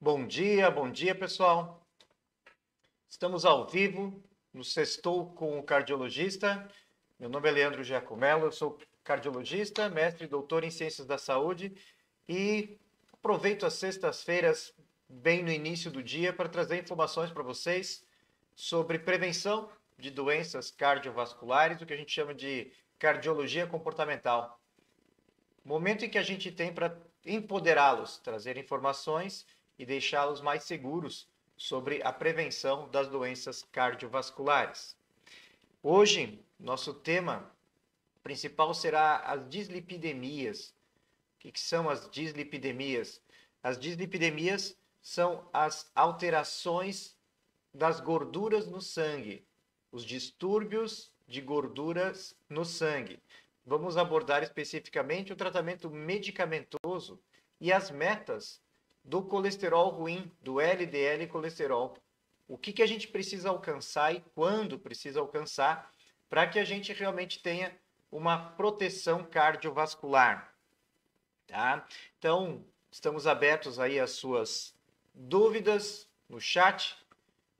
Bom dia, pessoal. Estamos ao vivo no Sextou com o Cardiologista. Meu nome é Leandro Giacomello, eu sou cardiologista, mestre e doutor em Ciências da Saúde e aproveito as sextas-feiras, bem no início do dia, para trazer informações para vocês sobre prevenção de doenças cardiovasculares, o que a gente chama de cardiologia comportamental. Momento em que a gente tem para empoderá-los, trazer informações e deixá-los mais seguros sobre a prevenção das doenças cardiovasculares. Hoje, nosso tema principal será as dislipidemias. O que são as dislipidemias? As dislipidemias são as alterações das gorduras no sangue, os distúrbios de gorduras no sangue. Vamos abordar especificamente o tratamento medicamentoso e as metas do colesterol ruim, do LDL colesterol. O que a gente precisa alcançar e quando precisa alcançar para que a gente realmente tenha uma proteção cardiovascular. Tá? Então, estamos abertos aí às suas dúvidas no chat,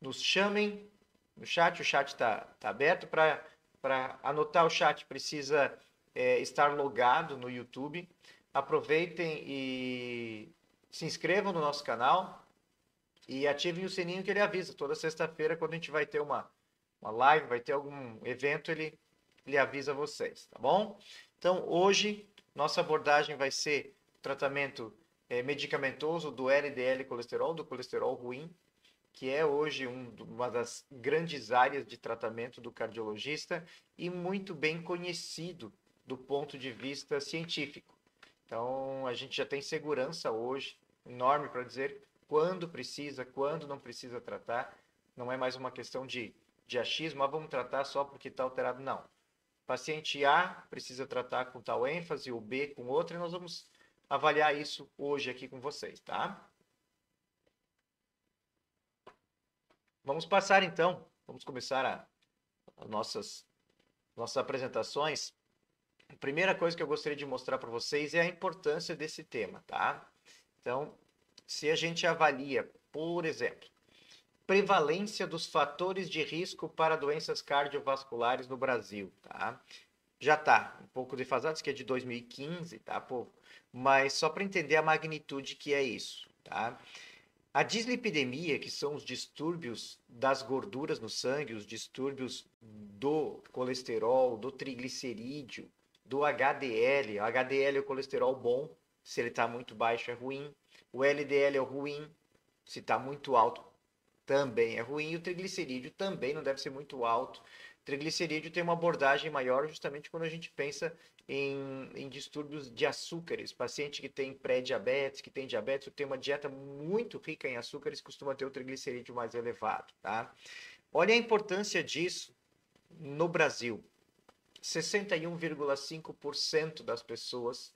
nos chamem no chat, o chat está aberto. Para anotar o chat precisa estar logado no YouTube. Aproveitem e se inscrevam no nosso canal e ativem o sininho que ele avisa. Toda sexta-feira, quando a gente vai ter uma live, vai ter algum evento, ele avisa vocês, tá bom? Então, hoje, nossa abordagem vai ser o tratamento medicamentoso do LDL colesterol, do colesterol ruim, que é hoje uma das grandes áreas de tratamento do cardiologista e muito bem conhecido do ponto de vista científico. Então, a gente já tem segurança hoje enorme para dizer quando precisa, quando não precisa tratar. Não é mais uma questão de achismo, mas vamos tratar só porque está alterado. Não. Paciente A precisa tratar com tal ênfase, o B com outra, e nós vamos avaliar isso hoje aqui com vocês, tá? Vamos passar então, vamos começar as nossas apresentações. A primeira coisa que eu gostaria de mostrar para vocês é a importância desse tema, tá? Então, se a gente avalia, por exemplo, prevalência dos fatores de risco para doenças cardiovasculares no Brasil, tá? Já está um pouco defasado, isso que é de 2015, tá, povo? Mas só para entender a magnitude que é isso, tá? A dislipidemia, que são os distúrbios das gorduras no sangue, os distúrbios do colesterol, do triglicerídeo, do HDL. O HDL é o colesterol bom, se ele está muito baixo é ruim. O LDL é o ruim, se está muito alto também é ruim. E o triglicerídeo também não deve ser muito alto. O triglicerídeo tem uma abordagem maior justamente quando a gente pensa em distúrbios de açúcares. Paciente que tem pré-diabetes, que tem diabetes, ou tem uma dieta muito rica em açúcares, costuma ter o triglicerídeo mais elevado, tá? Olha a importância disso no Brasil. 61,5% das pessoas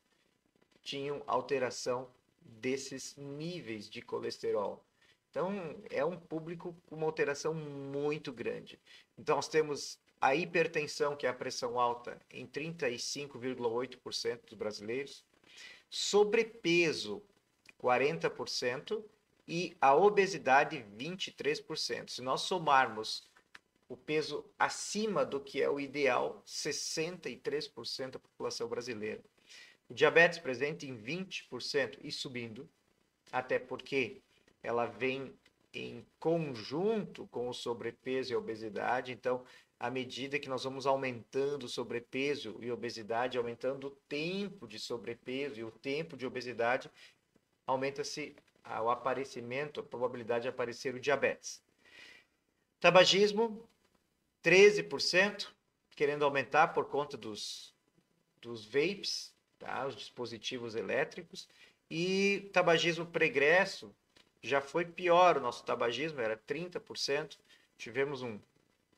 tinham alteração desses níveis de colesterol. Então, é um público com uma alteração muito grande. Então, nós temos a hipertensão, que é a pressão alta, em 35,8% dos brasileiros, sobrepeso, 40%, e a obesidade, 23%. Se nós somarmos o peso acima do que é o ideal, 63% da população brasileira. O diabetes presente em 20% e subindo, até porque ela vem em conjunto com o sobrepeso e a obesidade. Então, à medida que nós vamos aumentando o sobrepeso e obesidade, aumentando o tempo de sobrepeso e o tempo de obesidade, aumenta-se o aparecimento, a probabilidade de aparecer o diabetes. Tabagismo, 13%, querendo aumentar por conta dos vapes, tá? Os dispositivos elétricos. E tabagismo pregresso, já foi pior o nosso tabagismo, era 30%. Tivemos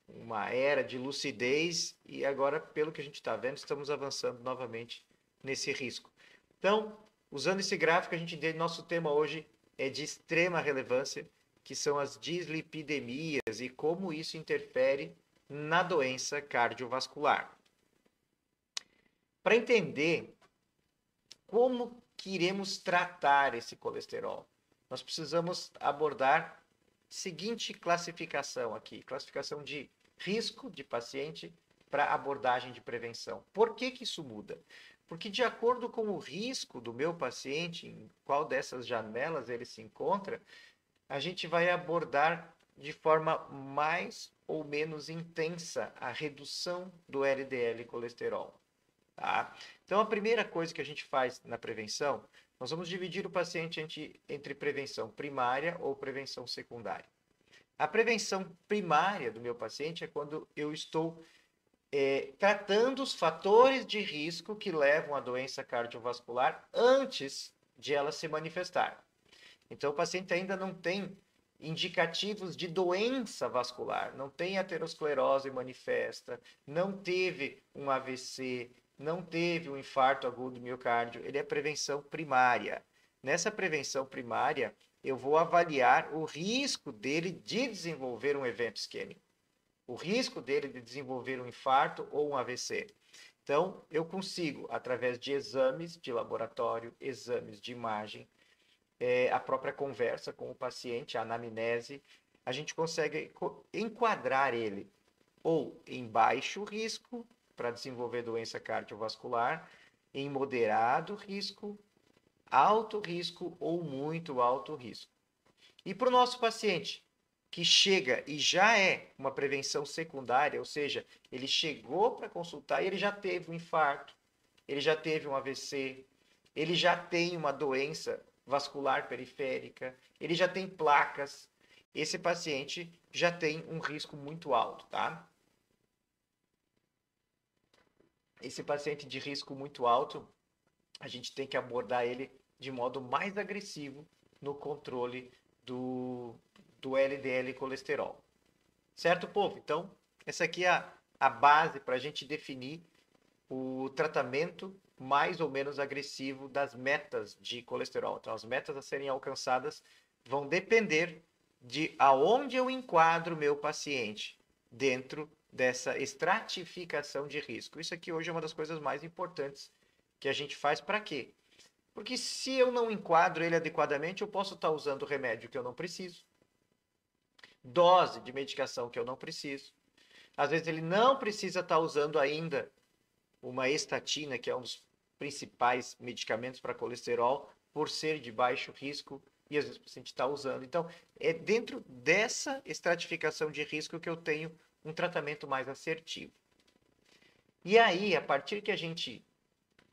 uma era de lucidez e agora, pelo que a gente está vendo, estamos avançando novamente nesse risco. Então, usando esse gráfico, a gente entende que nosso tema hoje é de extrema relevância, que são as dislipidemias e como isso interfere na doença cardiovascular. Para entender como que iremos tratar esse colesterol, nós precisamos abordar seguinte classificação aqui, classificação de risco de paciente para abordagem de prevenção. Por que que isso muda? Porque de acordo com o risco do meu paciente, em qual dessas janelas ele se encontra, a gente vai abordar de forma mais ou menos intensa a redução do LDL colesterol. Tá? Então, a primeira coisa que a gente faz na prevenção, nós vamos dividir o paciente entre prevenção primária ou prevenção secundária. A prevenção primária do meu paciente é quando eu estou tratando os fatores de risco que levam à doença cardiovascular antes de ela se manifestar. Então, o paciente ainda não tem indicativos de doença vascular, não tem aterosclerose manifesta, não teve um AVC, não teve um infarto agudo do miocárdio, ele é prevenção primária. Nessa prevenção primária, eu vou avaliar o risco dele de desenvolver um evento isquêmico, o risco dele de desenvolver um infarto ou um AVC. Então, eu consigo, através de exames de laboratório, exames de imagem, a própria conversa com o paciente, a anamnese, a gente consegue enquadrar ele ou em baixo risco para desenvolver doença cardiovascular, em moderado risco, alto risco ou muito alto risco. E para o nosso paciente que chega e já é uma prevenção secundária, ou seja, ele chegou para consultar e ele já teve um infarto, ele já teve um AVC, ele já tem uma doença vascular periférica, ele já tem placas, esse paciente já tem um risco muito alto, tá? Esse paciente de risco muito alto, a gente tem que abordar ele de modo mais agressivo no controle do LDL colesterol. Certo, povo? Então, essa aqui é a base para a gente definir o tratamento mais ou menos agressivo das metas de colesterol. Então, as metas a serem alcançadas vão depender de aonde eu enquadro o meu paciente dentro dessa estratificação de risco. Isso aqui hoje é uma das coisas mais importantes que a gente faz. Para quê? Porque se eu não enquadro ele adequadamente, eu posso estar usando remédio que eu não preciso, dose de medicação que eu não preciso. Às vezes ele não precisa estar usando ainda uma estatina, que é um dos principais medicamentos para colesterol, por ser de baixo risco, e às vezes o paciente está usando. Então, é dentro dessa estratificação de risco que eu tenho um tratamento mais assertivo. E aí, a partir que a gente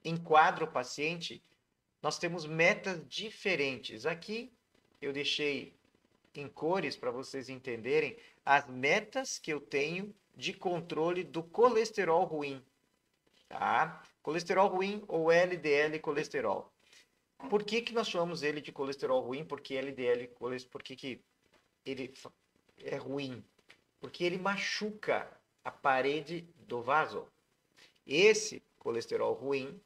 enquadra o paciente, nós temos metas diferentes. Aqui eu deixei em cores para vocês entenderem as metas que eu tenho de controle do colesterol ruim. Tá? Colesterol ruim ou LDL colesterol. Por que que nós chamamos ele de colesterol ruim? Porque LDL, por que ele é ruim? Porque ele machuca a parede do vaso. Esse colesterol ruim,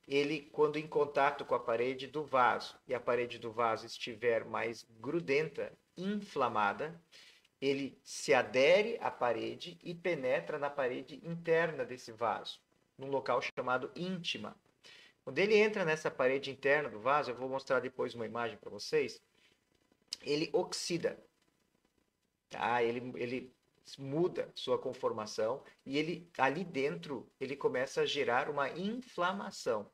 ele quando em contato com a parede do vaso e a parede do vaso estiver mais grudenta, inflamada, ele se adere à parede e penetra na parede interna desse vaso, num local chamado íntima. Quando ele entra nessa parede interna do vaso, eu vou mostrar depois uma imagem para vocês, ele oxida, tá? Ele muda sua conformação e ele ali dentro ele começa a gerar uma inflamação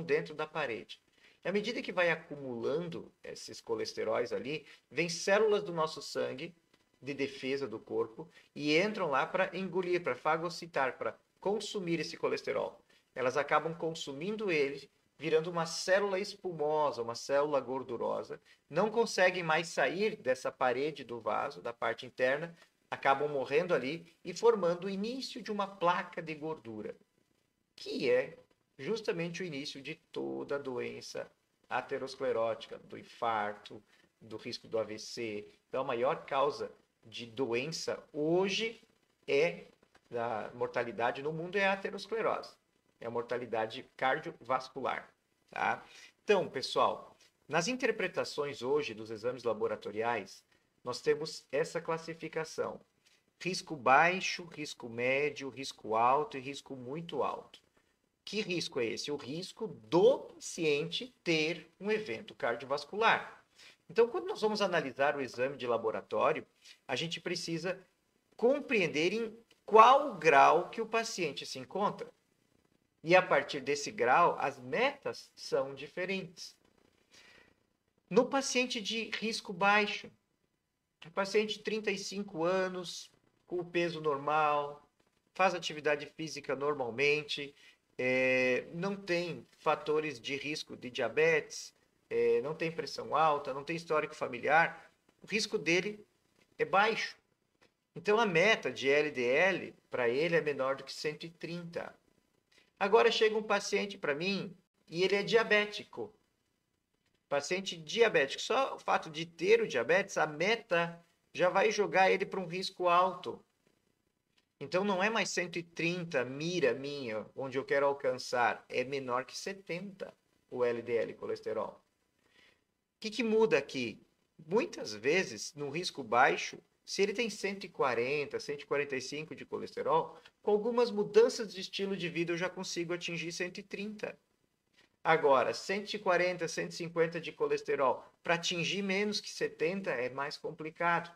dentro da parede. E à medida que vai acumulando esses colesteróis ali, vem células do nosso sangue de defesa do corpo e entram lá para engolir, para fagocitar, para consumir esse colesterol. Elas acabam consumindo ele, virando uma célula espumosa, uma célula gordurosa, não conseguem mais sair dessa parede do vaso, da parte interna, acabam morrendo ali e formando o início de uma placa de gordura, que é justamente o início de toda a doença aterosclerótica, do infarto, do risco do AVC. Então, a maior causa de doença hoje da mortalidade no mundo é a aterosclerose, é a mortalidade cardiovascular. Tá? Então, pessoal, nas interpretações hoje dos exames laboratoriais, nós temos essa classificação: risco baixo, risco médio, risco alto e risco muito alto. Que risco é esse? O risco do paciente ter um evento cardiovascular. Então, quando nós vamos analisar o exame de laboratório, a gente precisa compreender em qual grau que o paciente se encontra. E a partir desse grau, as metas são diferentes. No paciente de risco baixo, paciente de 35 anos, com o peso normal, faz atividade física normalmente, não tem fatores de risco de diabetes, não tem pressão alta, não tem histórico familiar, o risco dele é baixo. Então a meta de LDL para ele é menor do que 130. Agora chega um paciente para mim e ele é diabético. Paciente diabético, só o fato de ter o diabetes, a meta já vai jogar ele para um risco alto. Então não é mais 130 mira minha, onde eu quero alcançar, é menor que 70 o LDL colesterol. O que muda aqui? Muitas vezes, no risco baixo, se ele tem 140, 145 de colesterol, com algumas mudanças de estilo de vida eu já consigo atingir 130. Agora, 140, 150 de colesterol, para atingir menos que 70 é mais complicado.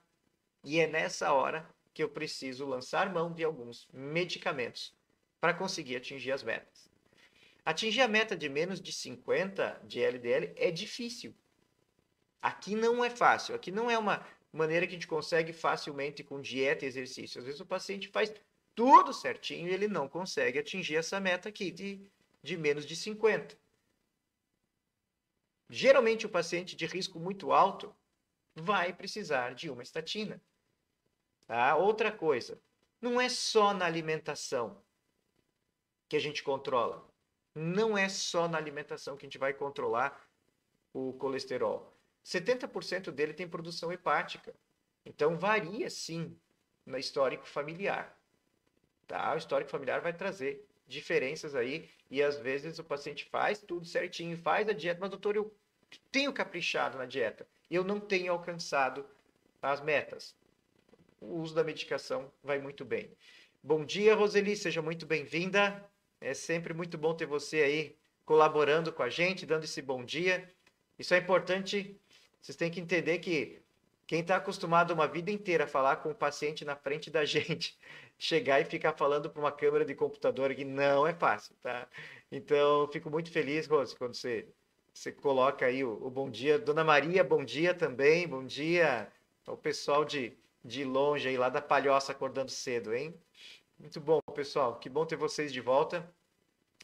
E é nessa hora que eu preciso lançar mão de alguns medicamentos para conseguir atingir as metas. Atingir a meta de menos de 50 de LDL é difícil. Aqui não é fácil, aqui não é uma maneira que a gente consegue facilmente com dieta e exercício. Às vezes o paciente faz tudo certinho e ele não consegue atingir essa meta aqui de menos de 50. Geralmente o paciente de risco muito alto vai precisar de uma estatina. Tá? Outra coisa, não é só na alimentação que a gente controla. Não é só na alimentação que a gente vai controlar o colesterol. 70% dele tem produção hepática. Então varia sim no histórico familiar. Tá? O histórico familiar vai trazer diferenças aí e às vezes o paciente faz tudo certinho, faz a dieta, mas doutor, eu tenho caprichado na dieta e eu não tenho alcançado as metas. O uso da medicação vai muito bem. Bom dia, Roseli, seja muito bem-vinda. É sempre muito bom ter você aí colaborando com a gente, dando esse bom dia. Isso é importante, vocês têm que entender que quem está acostumado uma vida inteira a falar com o paciente na frente da gente, chegar e ficar falando para uma câmera de computador aqui não é fácil, tá? Então, eu fico muito feliz, Rose, quando você coloca aí o bom dia. Dona Maria, bom dia também, bom dia ao pessoal de longe aí, lá da Palhoça, acordando cedo, hein? Muito bom, pessoal, que bom ter vocês de volta.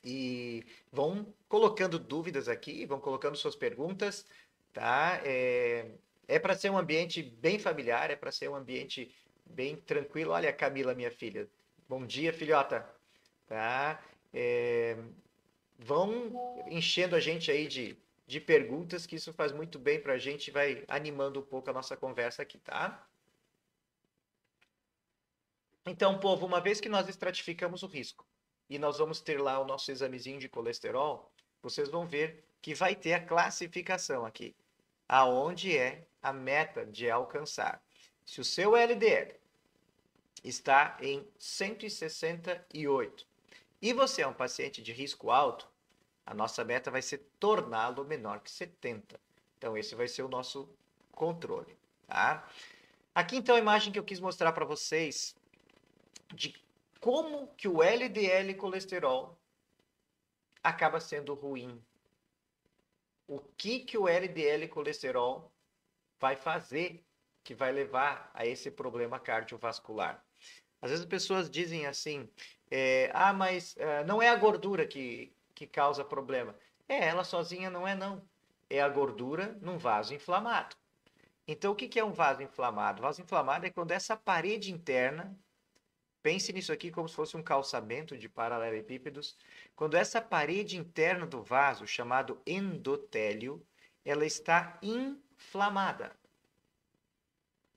E vão colocando dúvidas aqui, vão colocando suas perguntas, tá? É para ser um ambiente bem familiar, é para ser um ambiente bem tranquilo. Olha a Camila, minha filha. Bom dia, filhota. Tá? Vão enchendo a gente aí de perguntas, que isso faz muito bem para a gente, vai animando um pouco a nossa conversa aqui, tá? Então, povo, uma vez que nós estratificamos o risco e nós vamos ter lá o nosso examezinho de colesterol, vocês vão ver que vai ter a classificação aqui, aonde é a meta de alcançar. Se o seu LDL está em 168 e você é um paciente de risco alto, a nossa meta vai ser torná-lo menor que 70. Então, esse vai ser o nosso controle, tá? Aqui, então, a imagem que eu quis mostrar para vocês de como que o LDL colesterol acaba sendo ruim. O que o LDL colesterol vai fazer que vai levar a esse problema cardiovascular. Às vezes as pessoas dizem assim, mas não é a gordura que causa problema. Ela sozinha não é não. É a gordura num vaso inflamado. Então o que é um vaso inflamado? Vaso inflamado é quando essa parede interna, pense nisso aqui como se fosse um calçamento de paralelepípedos. Quando essa parede interna do vaso, chamado endotélio, ela está inflamada.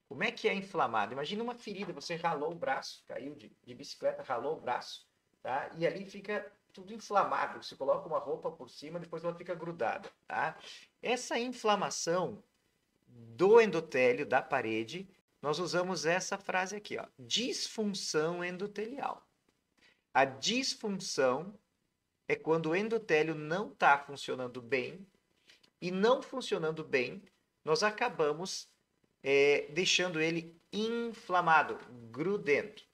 Como é que é inflamada? Imagina uma ferida, você ralou o braço, caiu de bicicleta, ralou o braço, tá? E ali fica tudo inflamado. Você coloca uma roupa por cima, depois ela fica grudada, tá? Essa inflamação do endotélio, da parede, nós usamos essa frase aqui, ó, disfunção endotelial. A disfunção é quando o endotélio não está funcionando bem, e não funcionando bem, nós acabamos deixando ele inflamado, grudento.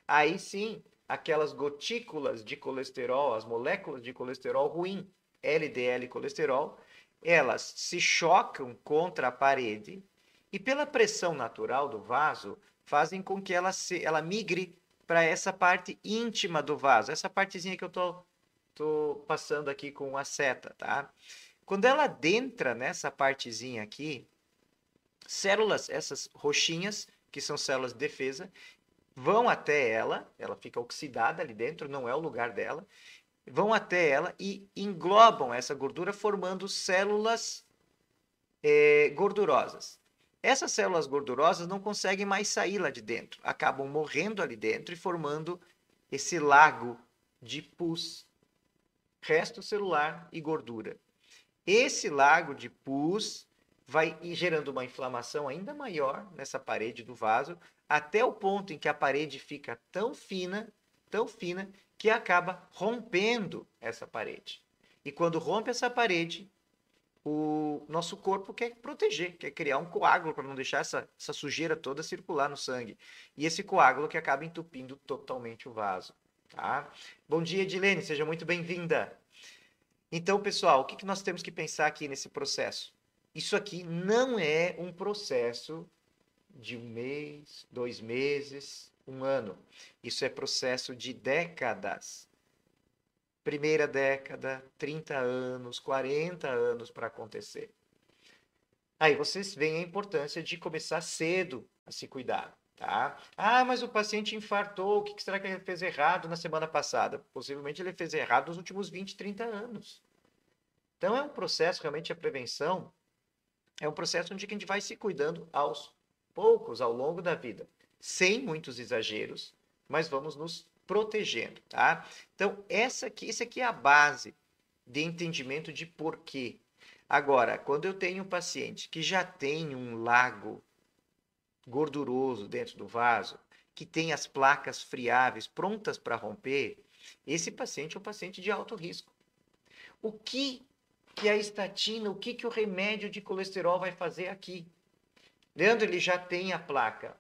Aí sim, aquelas gotículas de colesterol, as moléculas de colesterol ruim, LDL colesterol, elas se chocam contra a parede e pela pressão natural do vaso, fazem com que ela migre para essa parte íntima do vaso, essa partezinha que eu tô passando aqui com a seta, tá? Quando ela adentra nessa partezinha aqui, células, essas roxinhas, que são células de defesa, vão até ela fica oxidada ali dentro, não é o lugar dela, vão até ela e englobam essa gordura formando células gordurosas. Essas células gordurosas não conseguem mais sair lá de dentro, acabam morrendo ali dentro e formando esse lago de pus, resto celular e gordura. Esse lago de pus vai gerando uma inflamação ainda maior nessa parede do vaso, até o ponto em que a parede fica tão fina, que acaba rompendo essa parede. E quando rompe essa parede, o nosso corpo quer proteger, quer criar um coágulo para não deixar essa sujeira toda circular no sangue. E esse coágulo que acaba entupindo totalmente o vaso. Tá? Bom dia, Edilene, seja muito bem-vinda. Então, pessoal, o que nós temos que pensar aqui nesse processo? Isso aqui não é um processo de 1 mês, 2 meses, 1 ano. Isso é processo de décadas. Primeira década, 30 anos, 40 anos para acontecer. Aí vocês veem a importância de começar cedo a se cuidar. Tá? Ah, mas o paciente infartou, o que será que ele fez errado na semana passada? Possivelmente ele fez errado nos últimos 20, 30 anos. Então é um processo, realmente a prevenção, é um processo onde a gente vai se cuidando aos poucos, ao longo da vida, sem muitos exageros, mas vamos nos protegendo, tá? Então essa aqui é a base de entendimento de porquê. Agora, quando eu tenho um paciente que já tem um lago gorduroso dentro do vaso, que tem as placas friáveis prontas para romper, esse paciente é um paciente de alto risco. O que a estatina, o que o remédio de colesterol vai fazer aqui? Leandro, ele já tem a placa.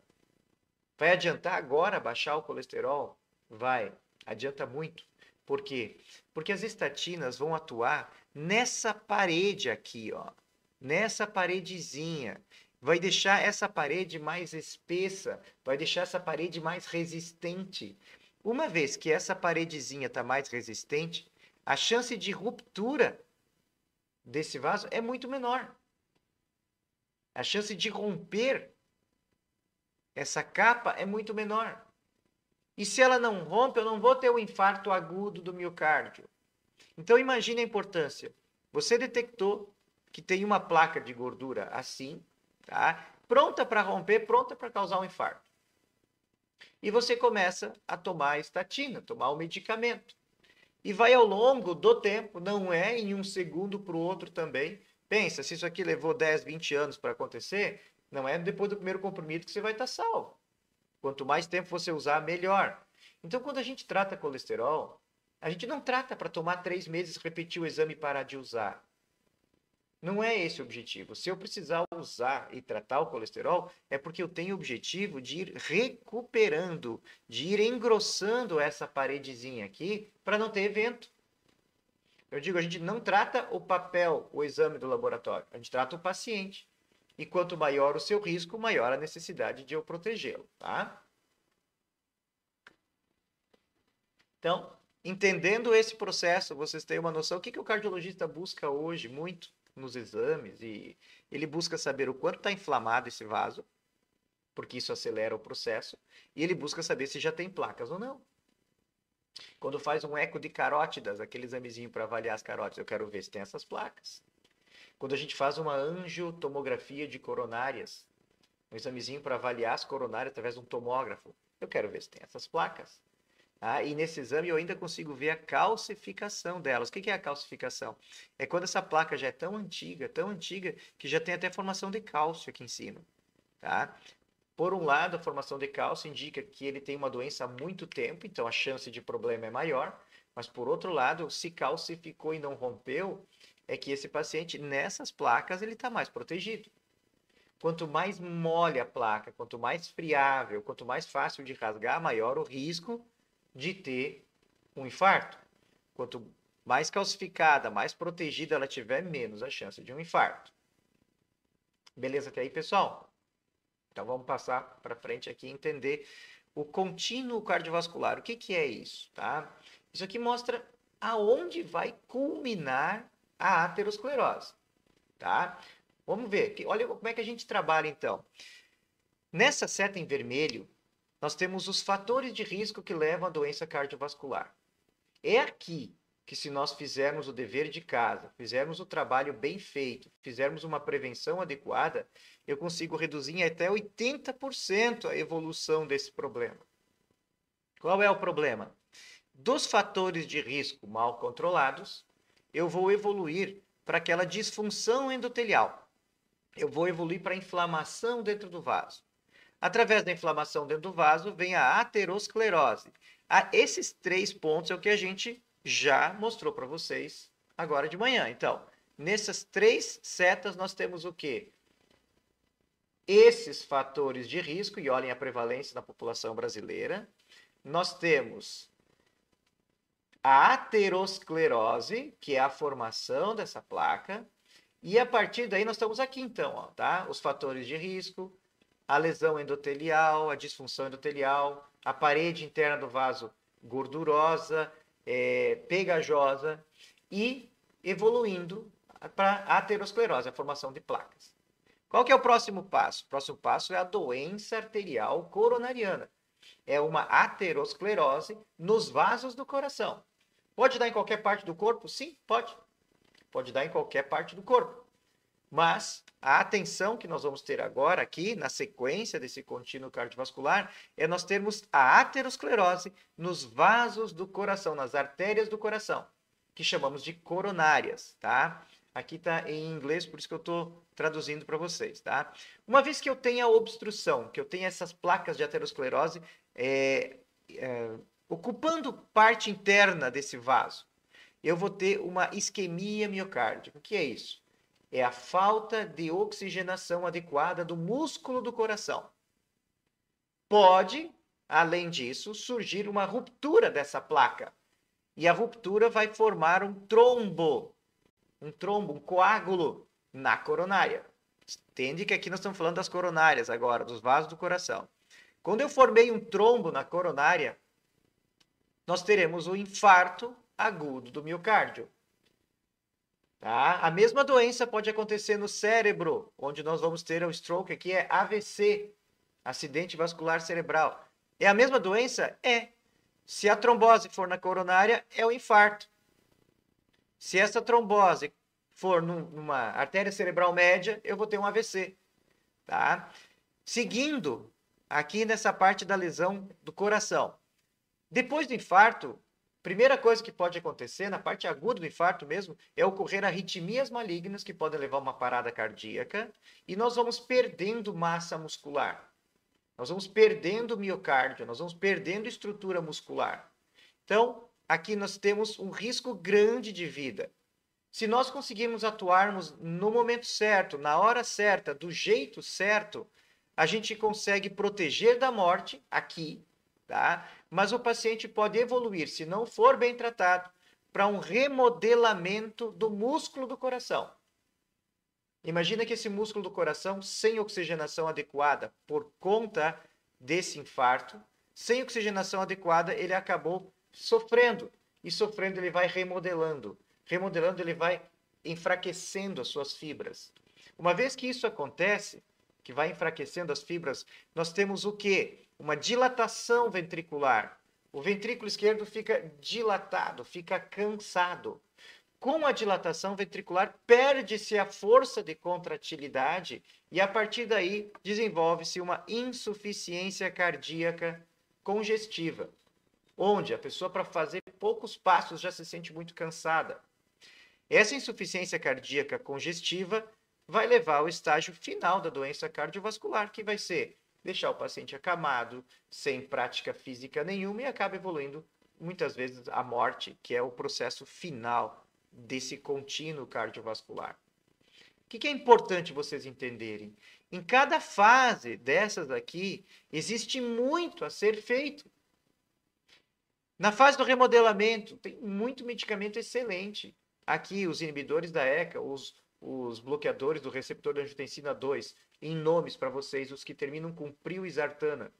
Vai adiantar agora baixar o colesterol? Vai, adianta muito. Por quê? Porque as estatinas vão atuar nessa parede aqui, ó, nessa paredezinha. Vai deixar essa parede mais espessa, vai deixar essa parede mais resistente. Uma vez que essa paredezinha está mais resistente, a chance de ruptura desse vaso é muito menor. A chance de romper essa capa é muito menor. E se ela não rompe, eu não vou ter o infarto agudo do miocárdio. Então imagine a importância. Você detectou que tem uma placa de gordura assim, tá? Pronta para romper, pronta para causar um infarto. E você começa a tomar a estatina, tomar o medicamento. E vai ao longo do tempo, não é em um segundo para o outro também. Pensa, se isso aqui levou 10, 20 anos para acontecer, não é depois do primeiro comprimido que você vai estar salvo. Quanto mais tempo você usar, melhor. Então, quando a gente trata colesterol, a gente não trata para tomar 3 meses, repetir o exame e parar de usar. Não é esse o objetivo. Se eu precisar usar e tratar o colesterol, é porque eu tenho o objetivo de ir recuperando, de ir engrossando essa paredezinha aqui para não ter evento. Eu digo, a gente não trata o papel, o exame do laboratório, a gente trata o paciente. E quanto maior o seu risco, maior a necessidade de eu protegê-lo, tá? Então, entendendo esse processo, vocês têm uma noção. O que o cardiologista busca hoje muito nos exames? E ele busca saber o quanto está inflamado esse vaso, porque isso acelera o processo. E ele busca saber se já tem placas ou não. Quando faz um eco de carótidas, aquele examezinho para avaliar as carótidas, eu quero ver se tem essas placas. Quando a gente faz uma angiotomografia de coronárias, um examezinho para avaliar as coronárias através de um tomógrafo, eu quero ver se tem essas placas. E nesse exame eu ainda consigo ver a calcificação delas. O que é a calcificação? É quando essa placa já é tão antiga, que já tem até formação de cálcio aqui em cima. Tá? Por um lado, a formação de cálcio indica que ele tem uma doença há muito tempo, então a chance de problema é maior. Mas por outro lado, se calcificou e não rompeu, é que esse paciente, nessas placas, ele está mais protegido. quanto mais mole a placa, quanto mais friável, quanto mais fácil de rasgar, maior o risco de ter um infarto. Quanto mais calcificada, mais protegida ela tiver, menos a chance de um infarto. Beleza até aí, pessoal? Então vamos passar para frente aqui e entender o contínuo cardiovascular. O que que é isso, tá? Isso aqui mostra aonde vai culminar a aterosclerose, tá? Vamos ver. Olha como é que a gente trabalha então. Nessa seta em vermelho, nós temos os fatores de risco que levam à doença cardiovascular. É aqui que, se nós fizermos o dever de casa, fizermos o trabalho bem feito, fizermos uma prevenção adequada, eu consigo reduzir em até 80% a evolução desse problema. Qual é o problema? Dos fatores de risco mal controlados, eu vou evoluir para aquela disfunção endotelial. Eu vou evoluir para a inflamação dentro do vaso. Através da inflamação dentro do vaso, vem a aterosclerose. Esses 3 pontos é o que a gente já mostrou para vocês agora de manhã. Então, nessas 3 setas, nós temos o quê? Esses fatores de risco, e olhem a prevalência na população brasileira. Nós temos a aterosclerose, que é a formação dessa placa. E a partir daí, nós estamos aqui, então, ó, tá? Os fatores de risco, a lesão endotelial, a disfunção endotelial, a parede interna do vaso gordurosa, pegajosa e evoluindo para a aterosclerose, a formação de placas. Qual que é o próximo passo? O próximo passo é a doença arterial coronariana. É uma aterosclerose nos vasos do coração. Pode dar em qualquer parte do corpo? Sim, pode. Pode dar em qualquer parte do corpo. Mas a atenção que nós vamos ter agora aqui, na sequência desse contínuo cardiovascular, é nós termos a aterosclerose nos vasos do coração, nas artérias do coração, que chamamos de coronárias, tá? Aqui está em inglês, por isso que eu estou traduzindo para vocês, tá? Uma vez que eu tenha obstrução, que eu tenha essas placas de aterosclerose ocupando parte interna desse vaso, eu vou ter uma isquemia miocárdica. O que é isso? É a falta de oxigenação adequada do músculo do coração. Pode, além disso, surgir uma ruptura dessa placa. E a ruptura vai formar um trombo, um coágulo na coronária. Entende que aqui nós estamos falando das coronárias agora, dos vasos do coração. Quando eu formei um trombo na coronária, nós teremos o infarto agudo do miocárdio. Tá? A mesma doença pode acontecer no cérebro, onde nós vamos ter o stroke, aqui é AVC, acidente vascular cerebral. É a mesma doença? É. Se a trombose for na coronária, é o infarto. Se essa trombose for numa artéria cerebral média, eu vou ter um AVC. Tá? Seguindo, aqui nessa parte da lesão do coração. Depois do infarto, primeira coisa que pode acontecer, na parte aguda do infarto mesmo, é ocorrer arritmias malignas que podem levar a uma parada cardíaca e nós vamos perdendo massa muscular. Nós vamos perdendo miocárdio, nós vamos perdendo estrutura muscular. Então, aqui nós temos um risco grande de vida. Se nós conseguirmos atuarmos no momento certo, na hora certa, do jeito certo, a gente consegue proteger da morte aqui, tá? Mas o paciente pode evoluir, se não for bem tratado, para um remodelamento do músculo do coração. Imagina que esse músculo do coração, sem oxigenação adequada, por conta desse infarto, sem oxigenação adequada, ele acabou sofrendo. E sofrendo, ele vai remodelando. Remodelando, ele vai enfraquecendo as suas fibras. Uma vez que isso acontece, que vai enfraquecendo as fibras, nós temos o quê? Uma dilatação ventricular. O ventrículo esquerdo fica dilatado, fica cansado. Com a dilatação ventricular, perde-se a força de contratilidade e, a partir daí, desenvolve-se uma insuficiência cardíaca congestiva, onde a pessoa, para fazer poucos passos, já se sente muito cansada. Essa insuficiência cardíaca congestiva vai levar ao estágio final da doença cardiovascular, que vai ser deixar o paciente acamado, sem prática física nenhuma e acaba evoluindo, muitas vezes, à morte, que é o processo final desse contínuo cardiovascular. O que é importante vocês entenderem? Em cada fase dessas aqui, existe muito a ser feito. Na fase do remodelamento, tem muito medicamento excelente. Aqui, os inibidores da ECA, os bloqueadores do receptor da angiotensina 2, em nomes para vocês, os que terminam com pril e sartana.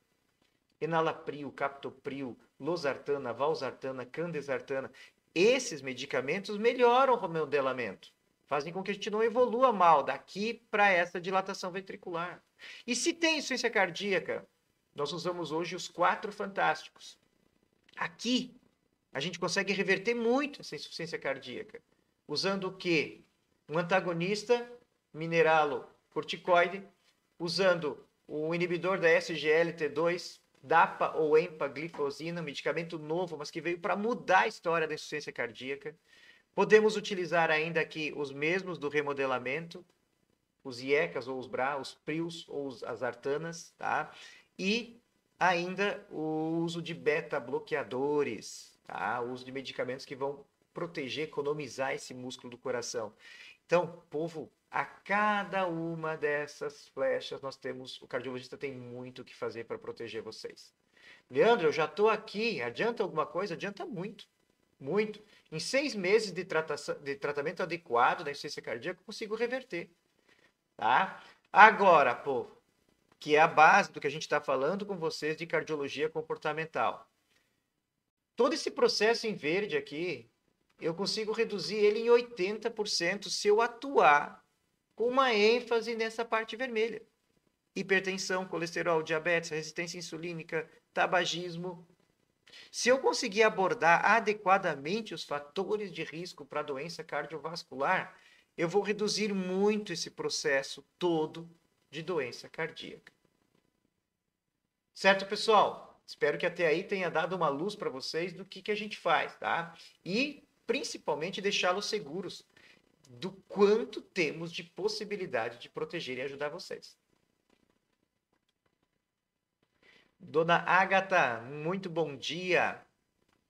Enalapril, captopril, losartana, valsartana, candesartana. Esses medicamentos melhoram o remodelamento. Fazem com que a gente não evolua mal daqui para essa dilatação ventricular. E se tem insuficiência cardíaca, nós usamos hoje os 4 fantásticos. Aqui, a gente consegue reverter muito essa insuficiência cardíaca. Usando o quê? Um antagonista mineralocorticoide, usando o inibidor da SGLT2, DAPA ou empaglifosina, um medicamento novo, mas que veio para mudar a história da insuficiência cardíaca. Podemos utilizar ainda aqui os mesmos do remodelamento, os IECAs ou os BRA, os PRIOs ou as ARTANAs, tá? E ainda o uso de beta-bloqueadores, tá? O uso de medicamentos que vão proteger, economizar esse músculo do coração. Então, povo, a cada uma dessas flechas nós temos, o cardiologista tem muito o que fazer para proteger vocês. Leandro, eu já estou aqui, adianta alguma coisa? Adianta muito, muito. Em 6 meses de tratamento adequado da insuficiência cardíaca, eu consigo reverter, tá? Agora, povo, que é a base do que a gente está falando com vocês de cardiologia comportamental. Todo esse processo em verde aqui, eu consigo reduzir ele em 80% se eu atuar com uma ênfase nessa parte vermelha. Hipertensão, colesterol, diabetes, resistência insulínica, tabagismo. Se eu conseguir abordar adequadamente os fatores de risco para a doença cardiovascular, eu vou reduzir muito esse processo todo de doença cardíaca. Certo, pessoal? Espero que até aí tenha dado uma luz para vocês do que a gente faz, tá? E, principalmente, deixá-los seguros do quanto temos de possibilidade de proteger e ajudar vocês. Dona Agatha, muito bom dia.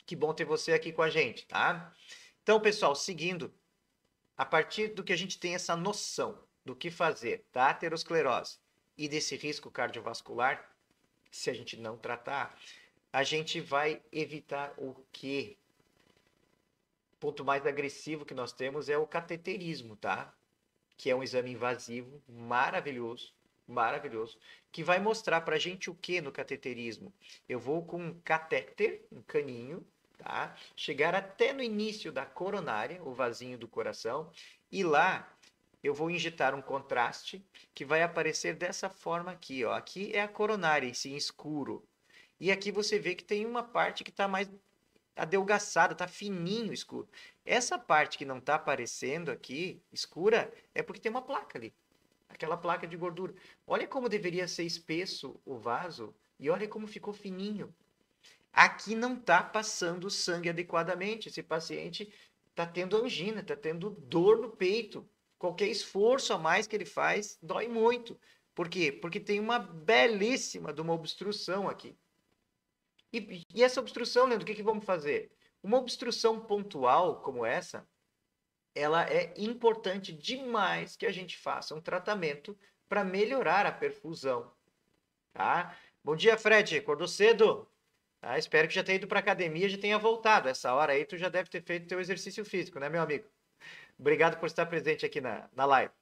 Que bom ter você aqui com a gente, tá? Então, pessoal, seguindo, a partir do que a gente tem essa noção do que fazer da aterosclerose e desse risco cardiovascular, se a gente não tratar, a gente vai evitar o quê? O ponto mais agressivo que nós temos é o cateterismo, tá? Que é um exame invasivo maravilhoso, maravilhoso, que vai mostrar pra gente o que no cateterismo? Eu vou com um catéter, um caninho, tá? Chegar até no início da coronária, o vasinho do coração, e lá eu vou injetar um contraste que vai aparecer dessa forma aqui, ó. Aqui é a coronária em si, em escuro. E aqui você vê que tem uma parte que está mais adelgaçada, está fininho escuro. Essa parte que não está aparecendo aqui, escura, é porque tem uma placa ali. Aquela placa de gordura. Olha como deveria ser espesso o vaso e olha como ficou fininho. Aqui não está passando sangue adequadamente. Esse paciente está tendo angina, está tendo dor no peito. Qualquer esforço a mais que ele faz dói muito. Por quê? Porque tem uma belíssima de uma obstrução aqui. E essa obstrução, Leandro, o que vamos fazer? Uma obstrução pontual como essa, ela é importante demais que a gente faça um tratamento para melhorar a perfusão. Tá? Bom dia, Fred. Acordou cedo? Tá? Espero que já tenha ido para a academia e já tenha voltado. Essa hora aí tu já deve ter feito teu exercício físico, né, meu amigo? Obrigado por estar presente aqui na live.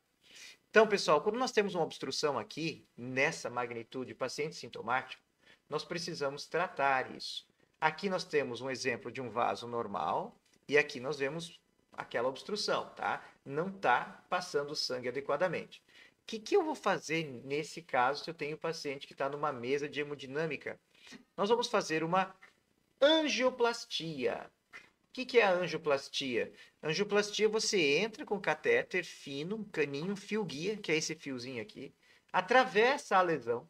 Então, pessoal, quando nós temos uma obstrução aqui, nessa magnitude, paciente sintomático, nós precisamos tratar isso. Aqui nós temos um exemplo de um vaso normal e aqui nós vemos aquela obstrução, tá? Não está passando sangue adequadamente. O que eu vou fazer nesse caso se eu tenho um paciente que está numa mesa de hemodinâmica? Nós vamos fazer uma angioplastia. O que é a angioplastia? Angioplastia, você entra com catéter fino, um caninho, um fio guia, que é esse fiozinho aqui, atravessa a lesão.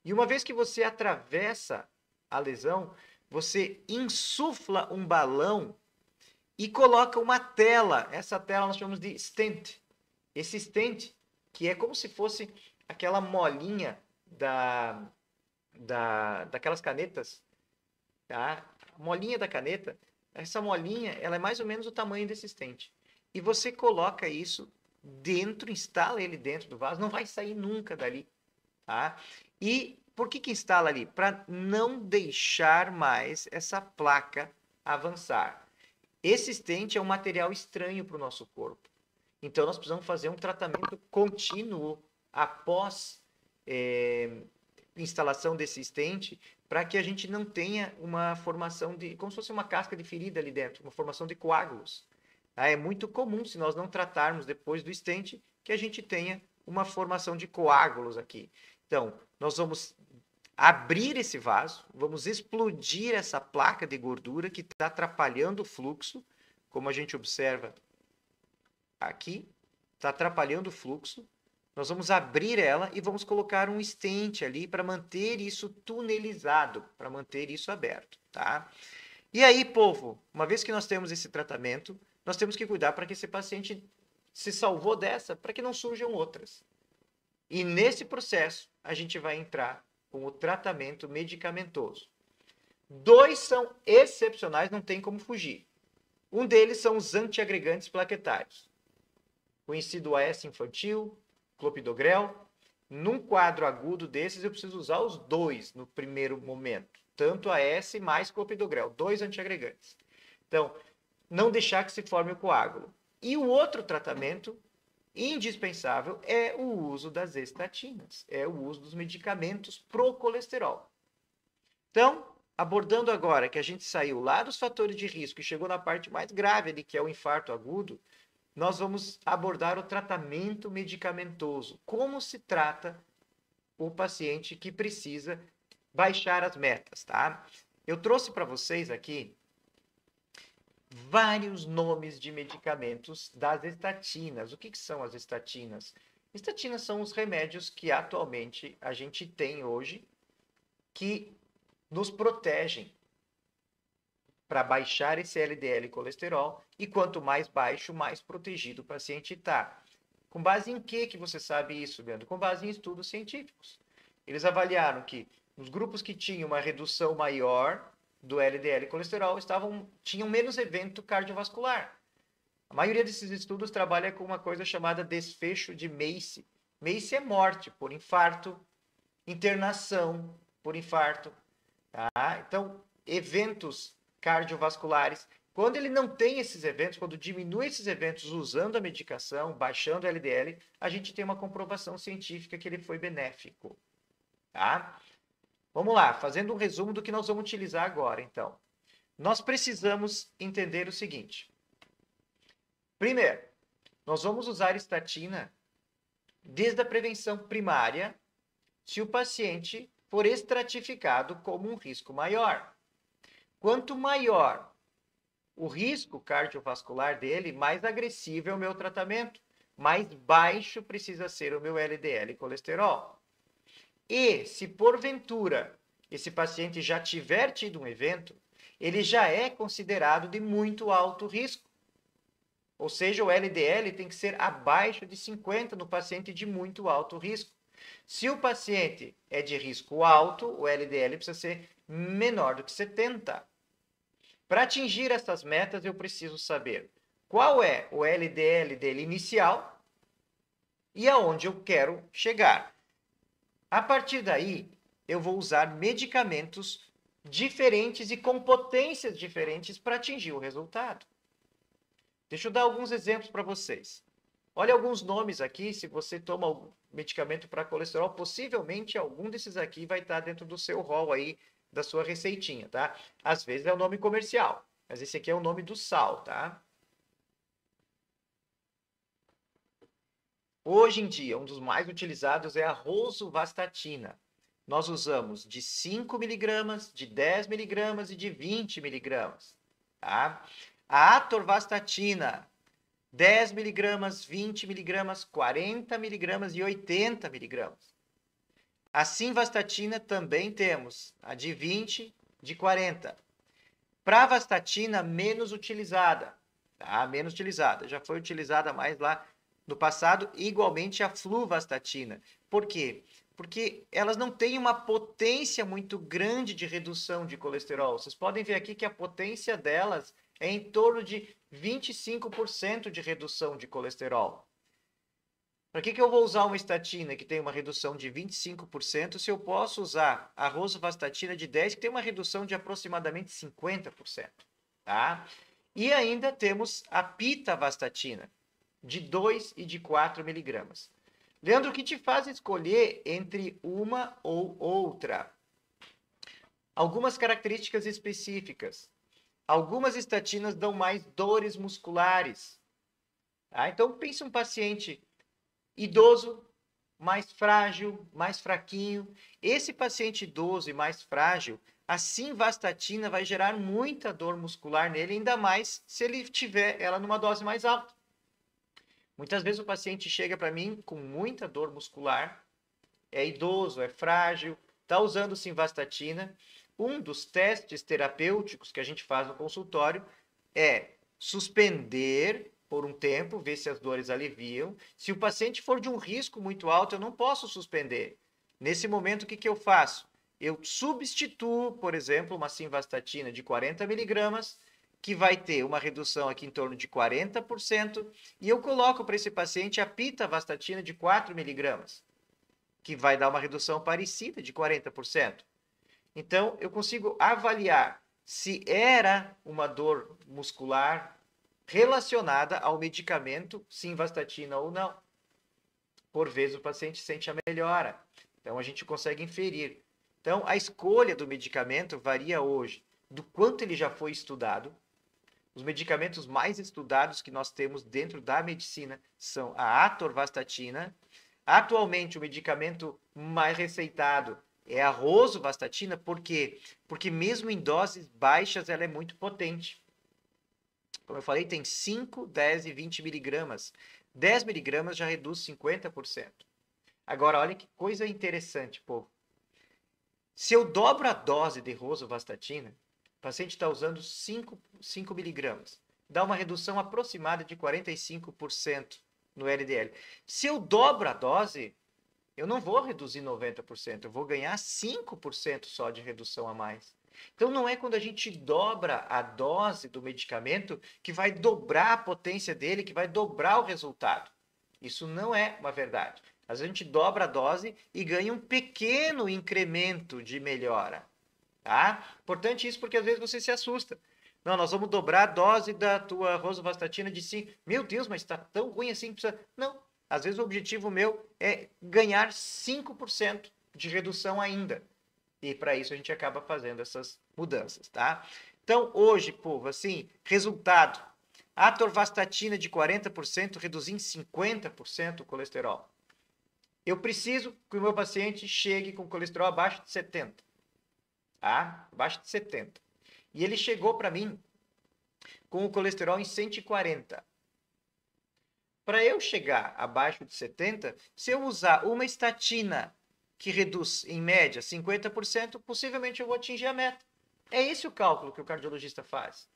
E uma vez que você atravessa a lesão, você insufla um balão e coloca uma tela. Essa tela nós chamamos de stent. Esse stent, que é como se fosse aquela molinha daquelas canetas, tá? A molinha da caneta, essa molinha, ela é mais ou menos o tamanho desse stent. E você coloca isso dentro, instala ele dentro do vaso, não vai sair nunca dali, tá? E por que instala ali? Para não deixar mais essa placa avançar. Esse stent é um material estranho para o nosso corpo. Então, nós precisamos fazer um tratamento contínuo após instalação desse stent, para que a gente não tenha uma formação de, como se fosse uma casca de ferida ali dentro, uma formação de coágulos. É muito comum, se nós não tratarmos depois do stent, que a gente tenha uma formação de coágulos aqui. Então, nós vamos abrir esse vaso, vamos explodir essa placa de gordura que está atrapalhando o fluxo, como a gente observa aqui, está atrapalhando o fluxo. Nós vamos abrir ela e vamos colocar um stent ali para manter isso tunelizado, para manter isso aberto, tá? E aí, povo, uma vez que nós temos esse tratamento, nós temos que cuidar para que esse paciente se salvou dessa, para que não surjam outras. E nesse processo, a gente vai entrar com o tratamento medicamentoso. 2 são excepcionais, não tem como fugir. Um deles são os antiagregantes plaquetários, conhecido AS infantil, clopidogrel. Num quadro agudo desses, eu preciso usar os 2 no primeiro momento, tanto AS mais clopidogrel, 2 antiagregantes. Então, não deixar que se forme o coágulo. E o outro tratamento indispensável é o uso das estatinas, é o uso dos medicamentos pro colesterol. Então, abordando agora que a gente saiu lá dos fatores de risco e chegou na parte mais grave ali, que é o infarto agudo, nós vamos abordar o tratamento medicamentoso. Como se trata o paciente que precisa baixar as metas, tá? Eu trouxe para vocês aqui vários nomes de medicamentos das estatinas. O que são as estatinas? Estatinas são os remédios que atualmente a gente tem hoje que nos protegem para baixar esse LDL colesterol, e quanto mais baixo, mais protegido o paciente está. Com base em que você sabe isso, Leandro? Com base em estudos científicos. Eles avaliaram que os grupos que tinham uma redução maior do LDL colesterol tinham menos evento cardiovascular. A maioria desses estudos trabalha com uma coisa chamada desfecho de MACE. MACE é morte por infarto, internação por infarto. Tá? Então, eventos cardiovasculares, quando ele não tem esses eventos, quando diminui esses eventos usando a medicação, baixando o LDL, a gente tem uma comprovação científica que ele foi benéfico. Tá? Vamos lá, fazendo um resumo do que nós vamos utilizar agora, então. Nós precisamos entender o seguinte. Primeiro, nós vamos usar estatina desde a prevenção primária, se o paciente for estratificado como um risco maior. Quanto maior o risco cardiovascular dele, mais agressivo é o meu tratamento, mais baixo precisa ser o meu LDL colesterol. E se porventura esse paciente já tiver tido um evento, ele já é considerado de muito alto risco. Ou seja, o LDL tem que ser abaixo de 50 no paciente de muito alto risco. Se o paciente é de risco alto, o LDL precisa ser menor do que 70. Para atingir essas metas, eu preciso saber qual é o LDL dele inicial e aonde eu quero chegar. A partir daí, eu vou usar medicamentos diferentes e com potências diferentes para atingir o resultado. Deixa eu dar alguns exemplos para vocês. Olha alguns nomes aqui, se você toma algum medicamento para colesterol, possivelmente algum desses aqui vai estar dentro do seu rol aí, da sua receitinha, tá? Às vezes é o nome comercial, mas esse aqui é o nome do sal, tá? Hoje em dia, um dos mais utilizados é a rosuvastatina. Nós usamos de 5 miligramas, de 10 miligramas e de 20 miligramas, tá? A atorvastatina, 10 miligramas, 20 miligramas, 40 miligramas e 80 miligramas. A simvastatina também temos a de 20, de 40. Pravastatina, menos utilizada. Tá? Menos utilizada. Já foi utilizada mais lá no passado, igualmente a fluvastatina. Por quê? Porque elas não têm uma potência muito grande de redução de colesterol. Vocês podem ver aqui que a potência delas é em torno de 25% de redução de colesterol. Para que eu vou usar uma estatina que tem uma redução de 25% se eu posso usar a rosuvastatina de 10 que tem uma redução de aproximadamente 50%, tá? E ainda temos a pitavastatina de 2 e de 4 miligramas. Leandro, o que te faz escolher entre uma ou outra? Algumas características específicas. Algumas estatinas dão mais dores musculares. Tá? Então, pense um paciente idoso, mais frágil, mais fraquinho. Esse paciente idoso e mais frágil, a simvastatina vai gerar muita dor muscular nele, ainda mais se ele tiver ela numa dose mais alta. Muitas vezes o paciente chega para mim com muita dor muscular, é idoso, é frágil, está usando simvastatina. Um dos testes terapêuticos que a gente faz no consultório é suspender por um tempo, ver se as dores aliviam. Se o paciente for de um risco muito alto, eu não posso suspender. Nesse momento, o que eu faço? Eu substituo, por exemplo, uma simvastatina de 40 miligramas, que vai ter uma redução aqui em torno de 40%, e eu coloco para esse paciente a pitavastatina de 4 miligramas, que vai dar uma redução parecida de 40%. Então, eu consigo avaliar se era uma dor muscular relacionada ao medicamento simvastatina ou não. Por vezes o paciente sente a melhora. Então, a gente consegue inferir. Então, a escolha do medicamento varia hoje do quanto ele já foi estudado. Os medicamentos mais estudados que nós temos dentro da medicina são a atorvastatina. Atualmente, o medicamento mais receitado é a rosuvastatina. Por quê? Porque mesmo em doses baixas, ela é muito potente. Como eu falei, tem 5, 10 e 20 miligramas. 10 miligramas já reduz 50%. Agora, olha que coisa interessante, povo. Se eu dobro a dose de rosuvastatina, o paciente está usando 5 miligramas. Dá uma redução aproximada de 45% no LDL. Se eu dobro a dose, eu não vou reduzir 90%, eu vou ganhar 5% só de redução a mais. Então, não é quando a gente dobra a dose do medicamento que vai dobrar a potência dele, que vai dobrar o resultado. Isso não é uma verdade. Às vezes a gente dobra a dose e ganha um pequeno incremento de melhora. Tá? Importante isso porque às vezes você se assusta. Não, nós vamos dobrar a dose da tua rosuvastatina de 5. Meu Deus, mas está tão ruim assim. Precisa... Não, às vezes o objetivo meu é ganhar 5% de redução ainda. E para isso a gente acaba fazendo essas mudanças, tá? Então, hoje, povo, assim, resultado. Atorvastatina de 40% reduzir em 50% o colesterol. Eu preciso que o meu paciente chegue com colesterol abaixo de 70. Tá? Abaixo de 70. E ele chegou para mim com o colesterol em 140. Para eu chegar abaixo de 70, se eu usar uma estatina que reduz, em média, 50%, possivelmente eu vou atingir a meta. É esse o cálculo que o cardiologista faz.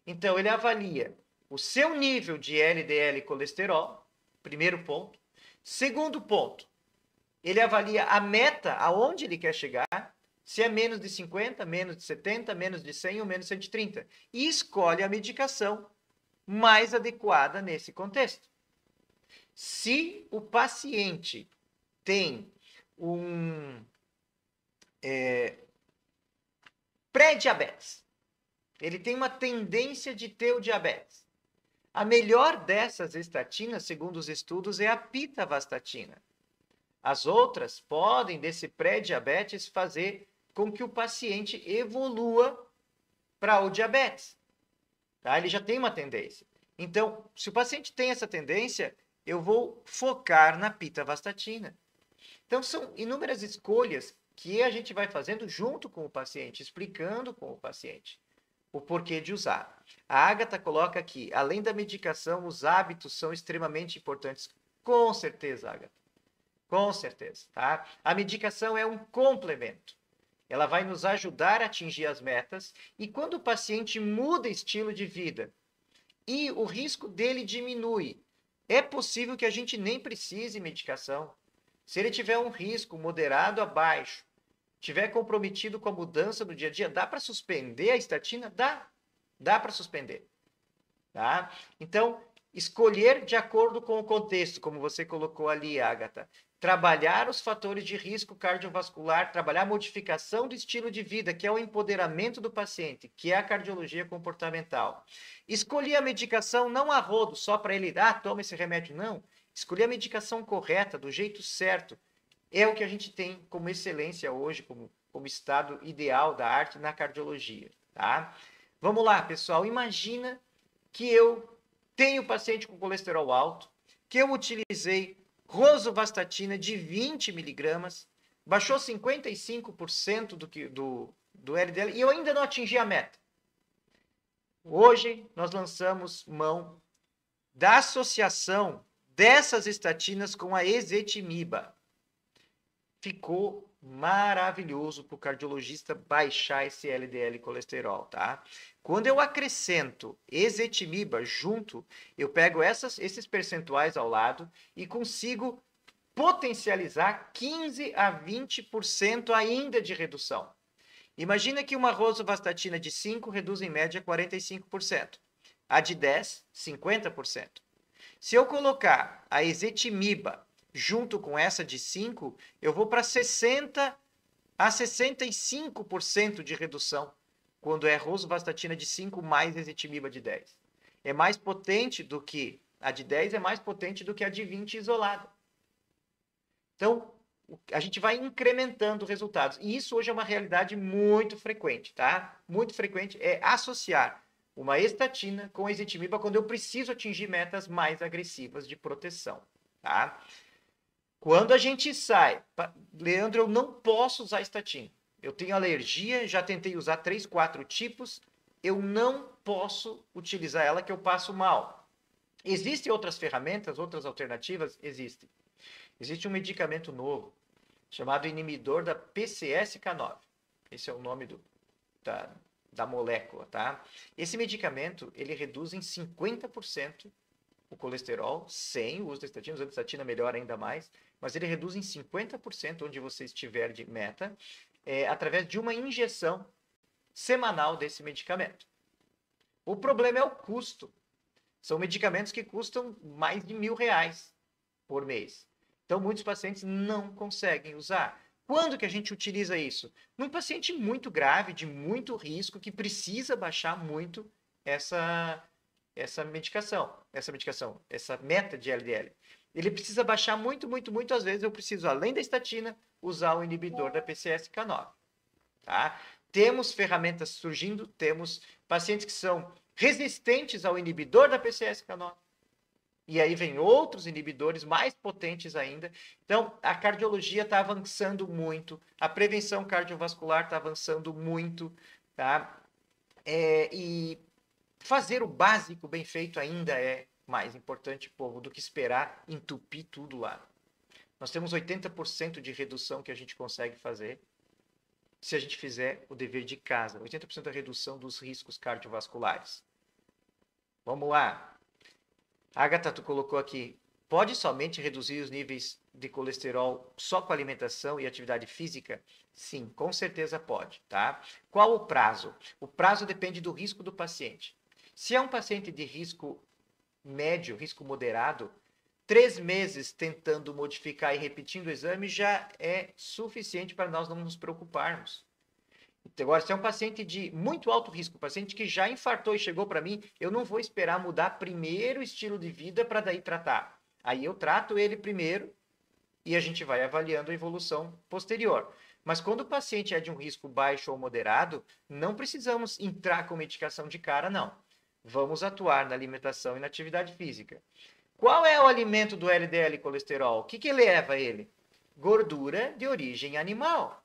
Então, ele avalia o seu nível de LDL colesterol, primeiro ponto. Segundo ponto, ele avalia a meta, aonde ele quer chegar, se é menos de 50, menos de 70, menos de 100 ou menos de 130. E escolhe a medicação mais adequada nesse contexto. Se o paciente tem pré-diabetes, ele tem uma tendência de ter o diabetes. A melhor dessas estatinas, segundo os estudos, é a pitavastatina. As outras podem, desse pré-diabetes, fazer com que o paciente evolua para o diabetes. Tá? Ele já tem uma tendência. Então, se o paciente tem essa tendência, eu vou focar na pitavastatina. Então, são inúmeras escolhas que a gente vai fazendo junto com o paciente, explicando com o paciente o porquê de usar. A Agatha coloca aqui, além da medicação, os hábitos são extremamente importantes. Com certeza, Agatha. Com certeza, tá? A medicação é um complemento. Ela vai nos ajudar a atingir as metas e quando o paciente muda estilo de vida e o risco dele diminui, é possível que a gente nem precise medicação. Se ele tiver um risco moderado a baixo, tiver comprometido com a mudança no dia a dia, dá para suspender a estatina? Dá para suspender. Tá? Então, Escolher de acordo com o contexto, como você colocou ali, Agatha. Trabalhar os fatores de risco cardiovascular, trabalhar a modificação do estilo de vida, que é o empoderamento do paciente, que é a cardiologia comportamental. Escolher a medicação não a rodo, só para ele, toma esse remédio. Não. Escolher a medicação correta, do jeito certo. É o que a gente tem como excelência hoje, como estado ideal da arte na cardiologia. Tá? Vamos lá, pessoal. Imagina que eu tenho paciente com colesterol alto, que eu utilizei rosuvastatina de 20 miligramas, baixou 55% do LDL e eu ainda não atingi a meta. Hoje, nós lançamos mão da associação dessas estatinas com a ezetimiba. Ficou maravilhoso para o cardiologista baixar esse LDL colesterol, tá? Quando eu acrescento ezetimiba junto, eu pego esses percentuais ao lado e consigo potencializar 15 a 20% ainda de redução. Imagina que uma rosuvastatina de 5 reduz em média 45%. A de 10, 50%. Se eu colocar a ezetimiba junto com essa de 5, eu vou para 60 a 65% de redução, quando é rosuvastatina de 5 mais ezetimiba de 10. É mais potente do que a de 10, é mais potente do que a de 20 isolada. Então, a gente vai incrementando resultados. E isso hoje é uma realidade muito frequente, tá? Muito frequente é associar uma estatina com a ezetimiba quando eu preciso atingir metas mais agressivas de proteção, tá? Quando a gente sai, Leandro, eu não posso usar estatina. Eu tenho alergia, já tentei usar 3, 4 tipos, eu não posso utilizar ela que eu passo mal. Existem outras ferramentas, outras alternativas? Existem. Existe um medicamento novo, chamado inibidor da PCSK9. Esse é o nome da molécula, tá? Esse medicamento, ele reduz em 50% o colesterol sem o uso da estatina. Usando estatina melhora ainda mais, mas ele reduz em 50% onde você estiver de meta, através de uma injeção semanal desse medicamento. O problema é o custo. São medicamentos que custam mais de R$1.000 por mês. Então, muitos pacientes não conseguem usar. Quando que a gente utiliza isso? Num paciente muito grave, de muito risco, que precisa baixar muito essa meta de LDL. Ele precisa baixar muito, muito, muito. Às vezes eu preciso, além da estatina, usar o inibidor da PCSK9. Tá? Temos ferramentas surgindo, temos pacientes que são resistentes ao inibidor da PCSK9. E aí vem outros inibidores mais potentes ainda. Então, a cardiologia está avançando muito, a prevenção cardiovascular está avançando muito, tá? E fazer o básico bem feito ainda é mais importante, povo, do que esperar entupir tudo lá. Nós temos 80% de redução que a gente consegue fazer se a gente fizer o dever de casa. 80% da redução dos riscos cardiovasculares. Vamos lá. Agatha, tu colocou aqui, pode somente reduzir os níveis de colesterol só com alimentação e atividade física? Sim, com certeza pode, tá? Qual o prazo? O prazo depende do risco do paciente. Se é um paciente de risco médio, risco moderado, 3 meses tentando modificar e repetindo o exame já é suficiente para nós não nos preocuparmos. Agora, se é um paciente de muito alto risco, paciente que já infartou e chegou para mim, eu não vou esperar mudar primeiro o estilo de vida para daí tratar. Aí eu trato ele primeiro e a gente vai avaliando a evolução posterior. Mas quando o paciente é de um risco baixo ou moderado, não precisamos entrar com medicação de cara, não. Vamos atuar na alimentação e na atividade física. Qual é o alimento do LDL colesterol? O que leva ele? Gordura de origem animal.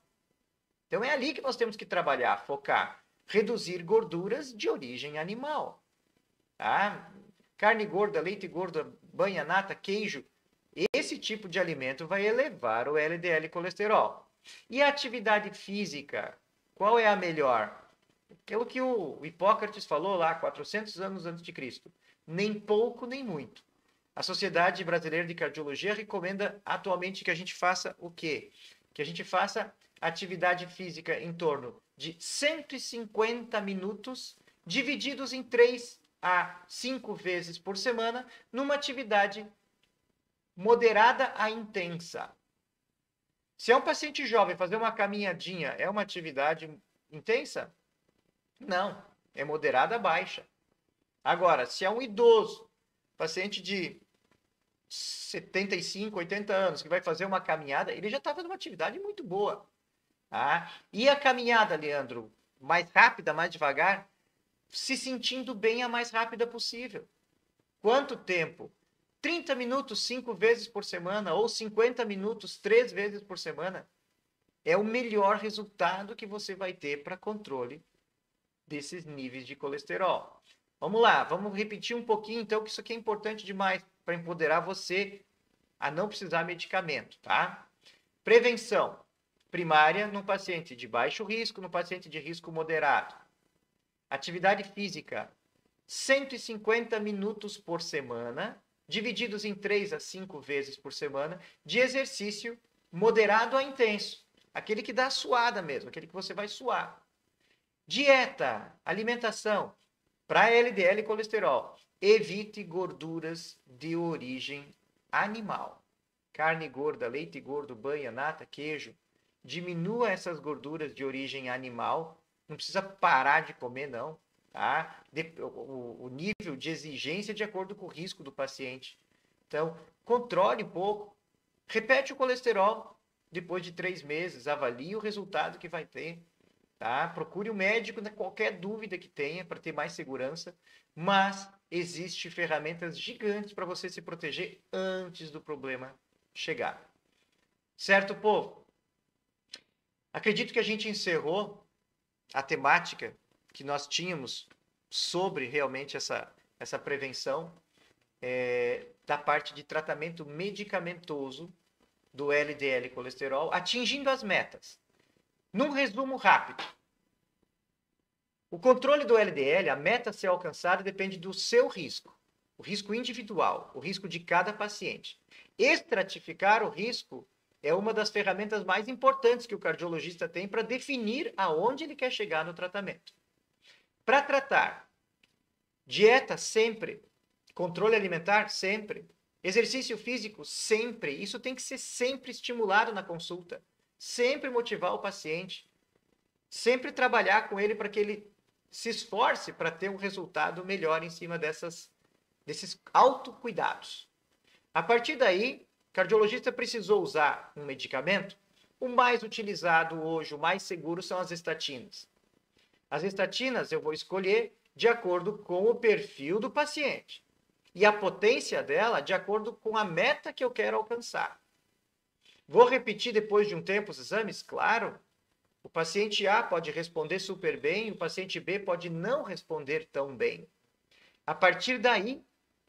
Então, é ali que nós temos que trabalhar, focar. Reduzir gorduras de origem animal. Tá? Carne gorda, leite gordo, banha, nata, queijo. Esse tipo de alimento vai elevar o LDL colesterol. E a atividade física? Qual é a melhor? Aquilo que o Hipócrates falou lá, 400 anos antes de Cristo. Nem pouco, nem muito. A Sociedade Brasileira de Cardiologia recomenda atualmente que a gente faça o quê? Que a gente faça atividade física em torno de 150 minutos, divididos em 3 a 5 vezes por semana numa atividade moderada a intensa. Se é um paciente jovem, fazer uma caminhadinha é uma atividade intensa? Não, é moderada a baixa. Agora, se é um idoso, paciente de 75, 80 anos, que vai fazer uma caminhada, ele já está fazendo uma atividade muito boa. Tá? E a caminhada, Leandro, mais rápida, mais devagar, se sentindo bem a mais rápida possível. Quanto tempo? 30 minutos 5 vezes por semana ou 50 minutos 3 vezes por semana é o melhor resultado que você vai ter para controle desses níveis de colesterol. Vamos lá, vamos repetir um pouquinho então, que isso aqui é importante demais para empoderar você a não precisar de medicamento, tá? Prevenção primária no paciente de baixo risco, no paciente de risco moderado. Atividade física, 150 minutos por semana, divididos em 3 a 5 vezes por semana, de exercício moderado a intenso. Aquele que dá suada mesmo, aquele que você vai suar. Dieta, alimentação, para LDL e colesterol. Evite gorduras de origem animal. Carne gorda, leite gordo, banha, nata, queijo. Diminua essas gorduras de origem animal. Não precisa parar de comer, não. Tá? O nível de exigência de acordo com o risco do paciente. Então, controle um pouco. Repete o colesterol depois de 3 meses. Avalie o resultado que vai ter. Tá? Procure o médico, né, qualquer dúvida que tenha, para ter mais segurança. Mas existem ferramentas gigantes para você se proteger antes do problema chegar. Certo, povo? Acredito que a gente encerrou a temática que nós tínhamos sobre realmente essa prevenção da parte de tratamento medicamentoso do LDL colesterol, atingindo as metas. Num resumo rápido, o controle do LDL, a meta a ser alcançada, depende do seu risco, o risco individual, o risco de cada paciente. Estratificar o risco é uma das ferramentas mais importantes que o cardiologista tem para definir aonde ele quer chegar no tratamento. Para tratar, dieta sempre, controle alimentar sempre, exercício físico sempre, isso tem que ser sempre estimulado na consulta, sempre motivar o paciente, sempre trabalhar com ele para que ele se esforce para ter um resultado melhor em cima desses autocuidados. A partir daí, o cardiologista precisou usar um medicamento. O mais utilizado hoje, o mais seguro, são as estatinas. As estatinas eu vou escolher de acordo com o perfil do paciente e a potência dela de acordo com a meta que eu quero alcançar. Vou repetir depois de um tempo os exames? Claro. O paciente A pode responder super bem, o paciente B pode não responder tão bem. A partir daí,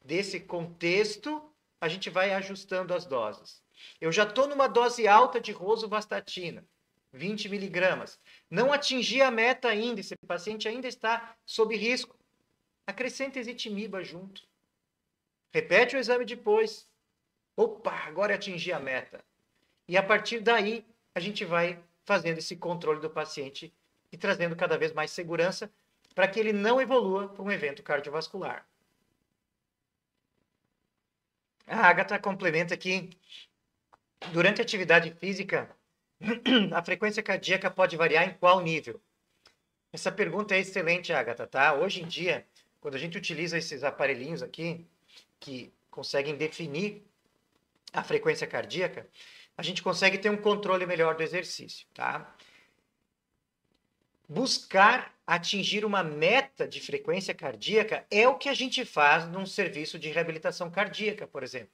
desse contexto, a gente vai ajustando as doses. Eu já estou numa dose alta de rosuvastatina, 20 miligramas. Não atingi a meta ainda, esse paciente ainda está sob risco. Acrescenta ezetimiba junto. Repete o exame depois. Opa, agora atingi a meta. E a partir daí, a gente vai fazendo esse controle do paciente e trazendo cada vez mais segurança para que ele não evolua para um evento cardiovascular. A Agatha complementa aqui, durante a atividade física, a frequência cardíaca pode variar em qual nível? Essa pergunta é excelente, Agatha, tá? Hoje em dia, quando a gente utiliza esses aparelhinhos aqui, que conseguem definir a frequência cardíaca, a gente consegue ter um controle melhor do exercício, tá? Buscar atingir uma meta de frequência cardíaca é o que a gente faz num serviço de reabilitação cardíaca, por exemplo.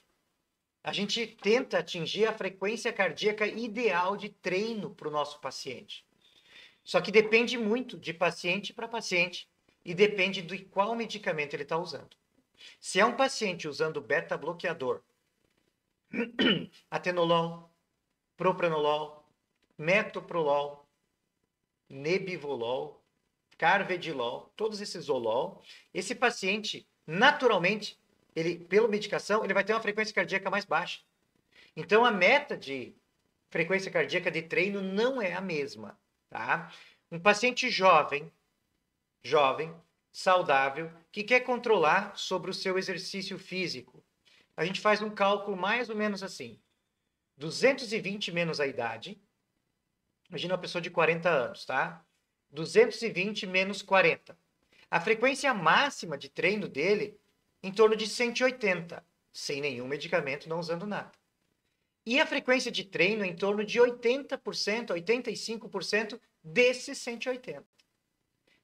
A gente tenta atingir a frequência cardíaca ideal de treino para o nosso paciente. Só que depende muito de paciente para paciente e depende de qual medicamento ele está usando. Se é um paciente usando beta-bloqueador, atenolol, propranolol, metoprolol, nebivolol, carvedilol, todos esses zolol, esse paciente, naturalmente, pela medicação, ele vai ter uma frequência cardíaca mais baixa. Então, a meta de frequência cardíaca de treino não é a mesma, tá? Um paciente jovem, saudável que quer controlar sobre o seu exercício físico. A gente faz um cálculo mais ou menos assim: 220 menos a idade. Imagina uma pessoa de 40 anos, tá? 220 menos 40. A frequência máxima de treino dele, em torno de 180, sem nenhum medicamento, não usando nada. E a frequência de treino em torno de 80%, 85% desses 180.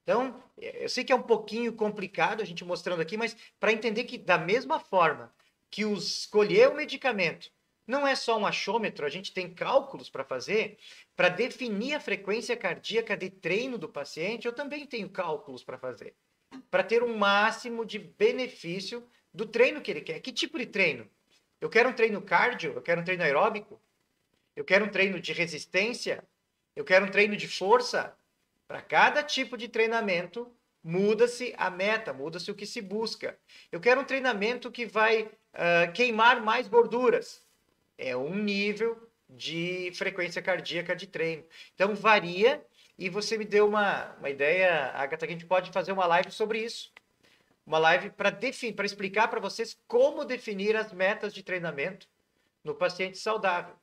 Então, eu sei que é um pouquinho complicado a gente mostrando aqui, mas para entender que da mesma forma que escolher o medicamento não é só um achômetro, a gente tem cálculos para fazer, para definir a frequência cardíaca de treino do paciente, eu também tenho cálculos para fazer, para ter um máximo de benefício do treino que ele quer. Que tipo de treino? Eu quero um treino cardio, eu quero um treino aeróbico, eu quero um treino de resistência, eu quero um treino de força. Para cada tipo de treinamento, muda-se a meta, muda-se o que se busca. Eu quero um treinamento que vai queimar mais gorduras. É um nível de frequência cardíaca de treino. Então, varia, e você me deu uma ideia, Agatha, que a gente pode fazer uma live sobre isso. Uma live para explicar para vocês como definir as metas de treinamento no paciente saudável.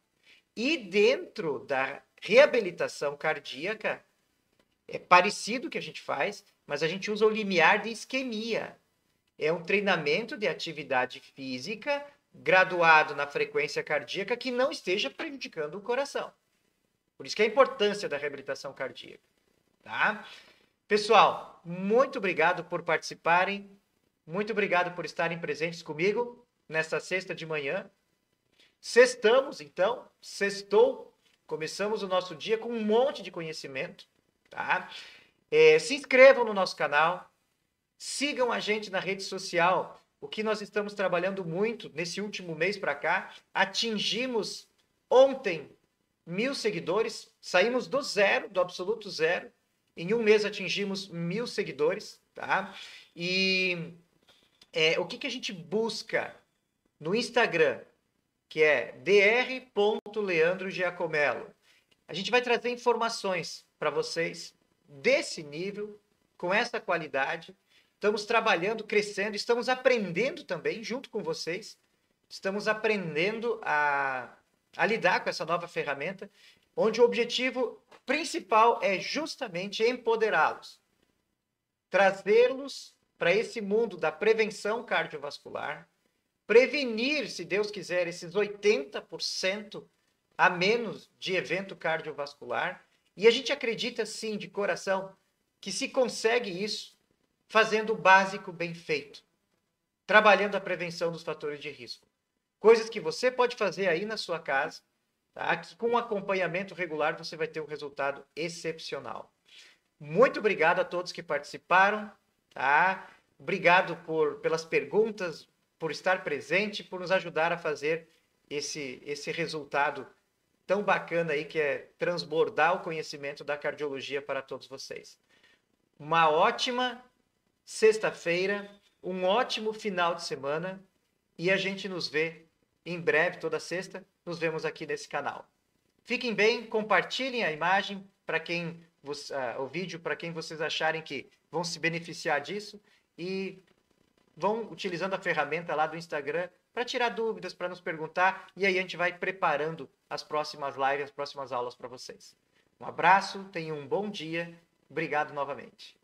E dentro da reabilitação cardíaca, é parecido o que a gente faz, mas a gente usa o limiar de isquemia. É um treinamento de atividade física graduado na frequência cardíaca que não esteja prejudicando o coração. Por isso que é a importância da reabilitação cardíaca. Tá? Pessoal, muito obrigado por participarem. Muito obrigado por estarem presentes comigo nesta sexta de manhã. Sextamos, então. Sextou. Começamos o nosso dia com um monte de conhecimento. Tá? Se inscrevam no nosso canal. Sigam a gente na rede social. O que nós estamos trabalhando muito nesse último mês para cá. Atingimos ontem 1.000 seguidores. Saímos do zero, do absoluto zero. Em um mês atingimos 1.000 seguidores. Tá? E o que a gente busca no Instagram, que é dr.leandrogiacomelo. A gente vai trazer informações para vocês desse nível, com essa qualidade. Estamos trabalhando, crescendo, estamos aprendendo também junto com vocês. Estamos aprendendo a lidar com essa nova ferramenta, onde o objetivo principal é justamente empoderá-los, trazê-los para esse mundo da prevenção cardiovascular, prevenir, se Deus quiser, esses 80% a menos de evento cardiovascular. E a gente acredita, sim, de coração, que se consegue isso fazendo o básico bem feito, trabalhando a prevenção dos fatores de risco. Coisas que você pode fazer aí na sua casa, tá? Que com um acompanhamento regular você vai ter um resultado excepcional. Muito obrigado a todos que participaram, tá? Obrigado pelas perguntas, por estar presente, por nos ajudar a fazer esse resultado tão bacana aí, que é transbordar o conhecimento da cardiologia para todos vocês. Uma ótima sexta-feira, um ótimo final de semana, e a gente nos vê em breve, toda sexta, nos vemos aqui nesse canal. Fiquem bem, compartilhem a imagem para quem o vídeo, para quem vocês acharem que vão se beneficiar disso, e vão utilizando a ferramenta lá do Instagram para tirar dúvidas, para nos perguntar, e aí a gente vai preparando as próximas lives, as próximas aulas para vocês. Um abraço, tenham um bom dia, obrigado novamente.